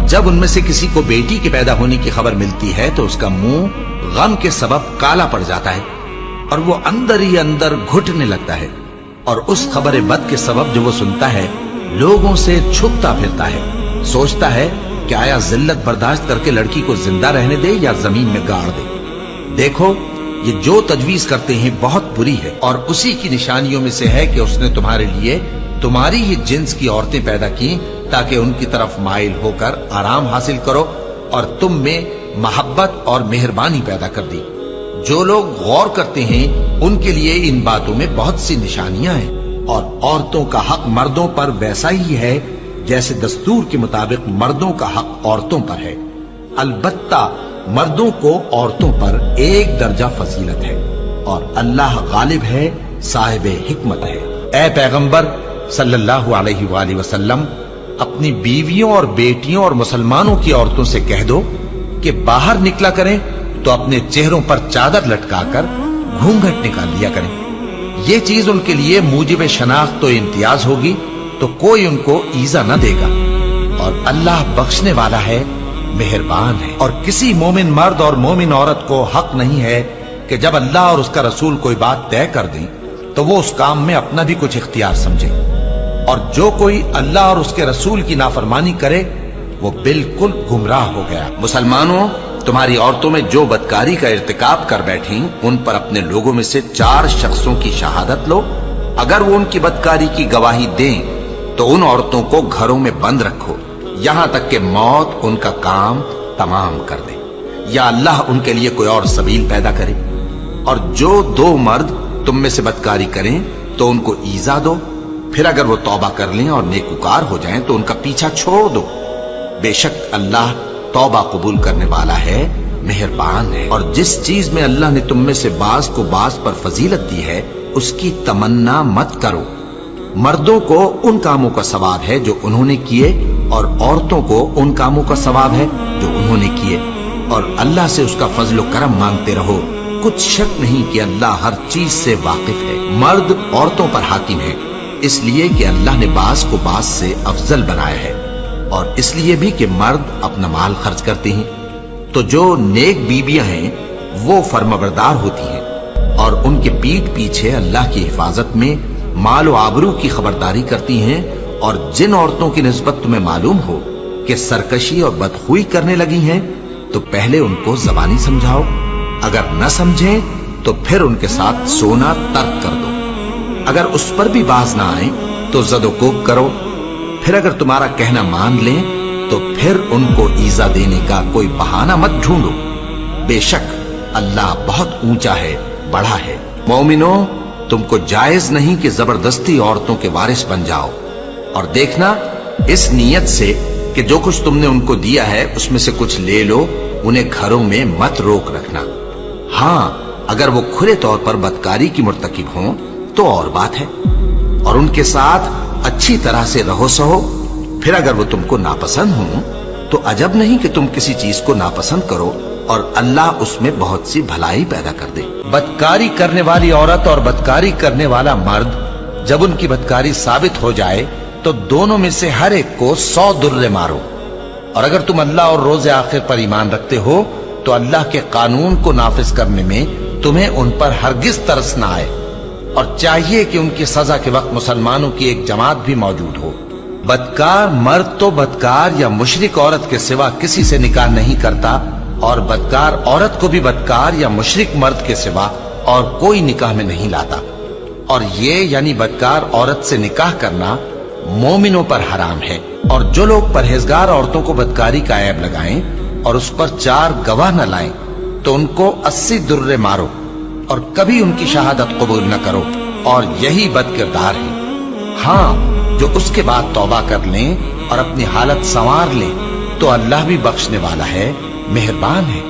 जब उनमें से किसी को बेटी के पैदा होने की खबर मिलती है तो उसका मुंह गम के सबब काला पड़ जाता है और वो अंदर ही अंदर घुटने लगता है, और उस खबर बद के सबब जो वो सुनता है लोगों से छुपता फिरता है, सोचता है कि आया जिल्लत बर्दाश्त करके लड़की को जिंदा रहने दे या जमीन में गाड़ दे। देखो, ये जो तजवीज करते हैं बहुत बुरी है, और उसी की निशानियों में से है कि उसने तुम्हारे लिए तुम्हारी ही जिन्स की औरतें पैदा की ताकि उनकी तरफ माइल होकर आराम हासिल करो, और तुम में मोहब्बत और मेहरबानी पैदा कर दी। जो लोग गौर करते हैं उनके लिए इन बातों में बहुत सी निशानियां हैं, और औरतों का हक मर्दों पर वैसा ही है जैसे दस्तूर के मुताबिक मर्दों का हक औरतों पर है। अलबत्ता मर्दों को औरतों पर एक दर्जा फजीलत है, और अल्लाह गालिब है, साहिब हिकमत है। ए पैगंबर सल्लल्लाहु अलैहि वसल्लम, अपनी बीवियों और बेटियों और मुसलमानों की औरतों से कह दो कि बाहर निकला करें तो अपने चेहरों पर चादर लटकाकर घूंघट निकाल लिया करें। ये चीज उनके लिए मूजिब शनाख्त तो इम्तियाज होगी, तो कोई उनको ईजा न देगा, और अल्लाह बख्शने वाला है, मेहरबान है। और किसी मोमिन मर्द और मोमिन औरत को हक नहीं है कि जब अल्लाह और उसका रसूल कोई बात तय कर दें तो वो उस काम में अपना भी कुछ इख्तियार समझे, और जो कोई अल्लाह और उसके रसूल की नाफरमानी करे वो बिल्कुल गुमराह हो गया। मुसलमानों, तुम्हारी औरतों में जो बदकारी का इर्तिकाब कर बैठी उन पर अपने लोगों में से 4 शख्सों की शहादत लो। अगर वो उनकी बदकारी की गवाही दें तो उन औरतों को घरों में बंद रखो यहां तक कि मौत उनका काम तमाम कर दे, या अल्लाह उनके लिए कोई और सबील पैदा करे। और जो 2 मर्द तुम में से बदकारी करें तो उनको ईजा दो, फिर अगर वो तौबा कर लें और नेकुकार हो जाएं तो उनका पीछा छोड़ दो। बेशक अल्लाह तौबा कबूल करने वाला है, मेहरबान है। और जिस चीज में अल्लाह ने तुम में से बाज को बाज पर फजीलत दी है उसकी तमन्ना मत करो। मर्दों को उन कामों का सवाब है जो उन्होंने किए, और औरतों को उन कामों का सवाब है जो उन्होंने किए, और अल्लाह से उसका फजल करम मांगते रहो। कुछ शक नहीं कि अल्लाह हर चीज से वाकिफ है। मर्द औरतों पर हाकिम है, इसलिए कि अल्लाह ने बाज को बाज से अफजल बनाया है, और इसलिए भी कि मर्द अपना माल खर्च करते हैं। तो जो नेक बीबियां हैं वो फर्माबरदार होती हैं, और उनके पीठ पीछे अल्लाह की हिफाजत में माल व आबरू की खबरदारी करती हैं। और जिन औरतों की निस्बत तुम्हें मालूम हो कि सरकशी और बदखुई करने लगी हैं तो पहले उनको ज़बानी समझाओ, अगर न समझें तो फिर उनके साथ सोना तर्क कर दो। अगर उस पर भी बाज ना आए तो जदोकोब करो, फिर अगर तुम्हारा कहना मान लें तो फिर उनको ईजा देने का कोई बहाना मत ढूंढो। बेशक अल्लाह बहुत ऊंचा है, बड़ा है। मोमिनो, तुमको जायज नहीं कि जबरदस्ती औरतों के वारिस बन जाओ, और देखना इस नीयत से कि जो कुछ तुमने उनको दिया है उसमें से कुछ ले लो, उन्हें घरों में मत रोक रखना। हाँ, अगर वो खुले तौर पर बदकारी की मुर्तकिब हों तो और बात है, और उनके साथ अच्छी तरह से रहो सहो। फिर अगर वो तुमको नापसंद हो तो अजब नहीं कि तुम किसी चीज को नापसंद करो और अल्लाह उसमें बहुत सी भलाई पैदा कर दे। बदकारी करने वाली औरत और बदकारी करने वाला मर्द जब उनकी बदकारी साबित हो जाए तो दोनों में से हर एक को 100 दुर्रे मारो। और अगर तुम अल्लाह और रोज़े आखिर पर ईमान रखते हो तो अल्लाह के कानून को नाफिज करने में तुम्हें उन पर हरगिज तरस ना आए, और चाहिए कि उनकी सजा के वक्त मुसलमानों की एक जमात भी मौजूद हो। बदकार मर्द तो बदकार या मुशरिक औरत के सिवा किसी से निकाह नहीं करता, और बदकार औरत को भी बदकार या मुशरिक मर्द के सिवा और कोई निकाह में नहीं लाता। और ये यानी बदकार औरत से निकाह करना मोमिनों पर हराम है। और जो लोग परहेजगार औरतों को बदकारी का ऐब लगाएं और उस पर 4 गवाह न लाएं तो उनको 80 दुर्रे मारो, और कभी उनकी शहादत कबूल न करो, और यही बदकिरदार है। हाँ, जो उसके बाद तौबा कर लें और अपनी हालत संवार लें तो अल्लाह भी बख्शने वाला है, मेहरबान है।